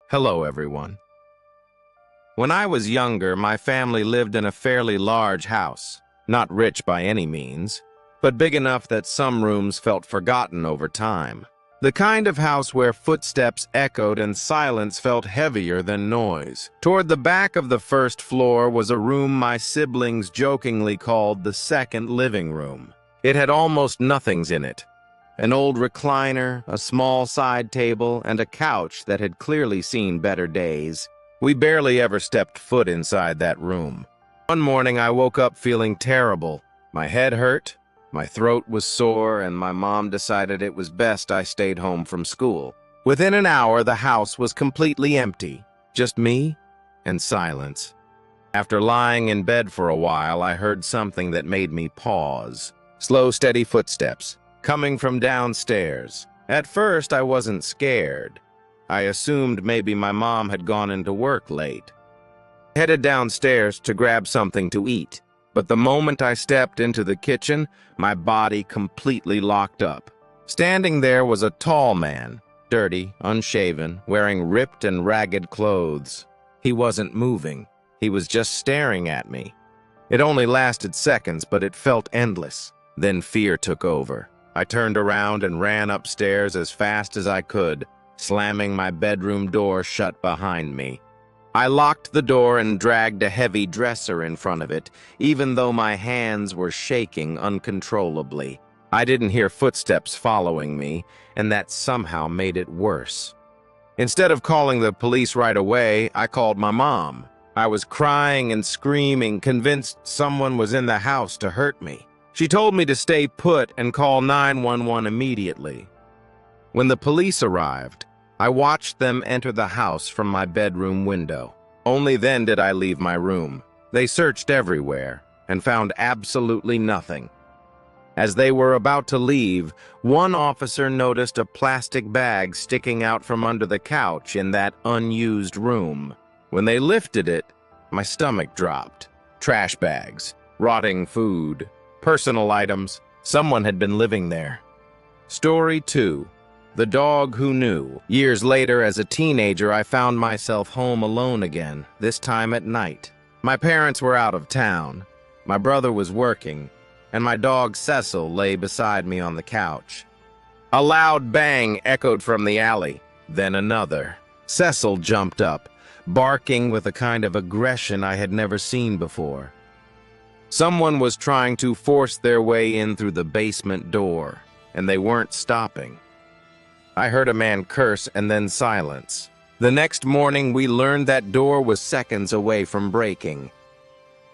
Hello, everyone. When I was younger, my family lived in a fairly large house. Not rich by any means, but big enough that some rooms felt forgotten over time. The kind of house where footsteps echoed and silence felt heavier than noise. Toward the back of the first floor was a room my siblings jokingly called the second living room. It had almost nothings in it. An old recliner, a small side table, and a couch that had clearly seen better days. We barely ever stepped foot inside that room. One morning I woke up feeling terrible. My head hurt, my throat was sore, and my mom decided it was best I stayed home from school. Within an hour, the house was completely empty. Just me and silence. After lying in bed for a while, I heard something that made me pause. Slow, steady footsteps coming from downstairs. At first, I wasn't scared. I assumed maybe my mom had gone into work late. I headed downstairs to grab something to eat, but the moment I stepped into the kitchen, my body completely locked up. Standing there was a tall man, dirty, unshaven, wearing ripped and ragged clothes. He wasn't moving. He was just staring at me. It only lasted seconds, but it felt endless. Then fear took over. I turned around and ran upstairs as fast as I could, slamming my bedroom door shut behind me. I locked the door and dragged a heavy dresser in front of it, even though my hands were shaking uncontrollably. I didn't hear footsteps following me, and that somehow made it worse. Instead of calling the police right away, I called my mom. I was crying and screaming, convinced someone was in the house to hurt me. She told me to stay put and call 911 immediately. When the police arrived, I watched them enter the house from my bedroom window. Only then did I leave my room. They searched everywhere and found absolutely nothing. As they were about to leave, one officer noticed a plastic bag sticking out from under the couch in that unused room. When they lifted it, my stomach dropped. Trash bags, rotting food, personal items. Someone had been living there. Story 2. The Dog Who Knew. Years later, as a teenager, I found myself home alone again, this time at night. My parents were out of town. My brother was working, and my dog Cecil lay beside me on the couch. A loud bang echoed from the alley, then another. Cecil jumped up, barking with a kind of aggression I had never seen before. Someone was trying to force their way in through the basement door, and they weren't stopping. I heard a man curse and then silence. The next morning, we learned that door was seconds away from breaking.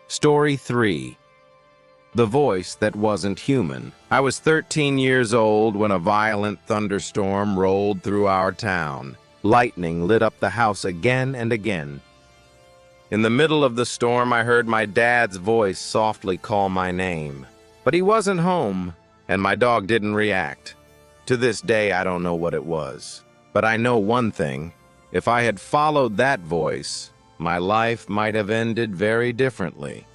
Story 3. The Voice That Wasn't Human. I was 13 years old when a violent thunderstorm rolled through our town. Lightning lit up the house again and again. In the middle of the storm, I heard my dad's voice softly call my name. But he wasn't home, and my dog didn't react. To this day, I don't know what it was. But I know one thing. If I had followed that voice, my life might have ended very differently.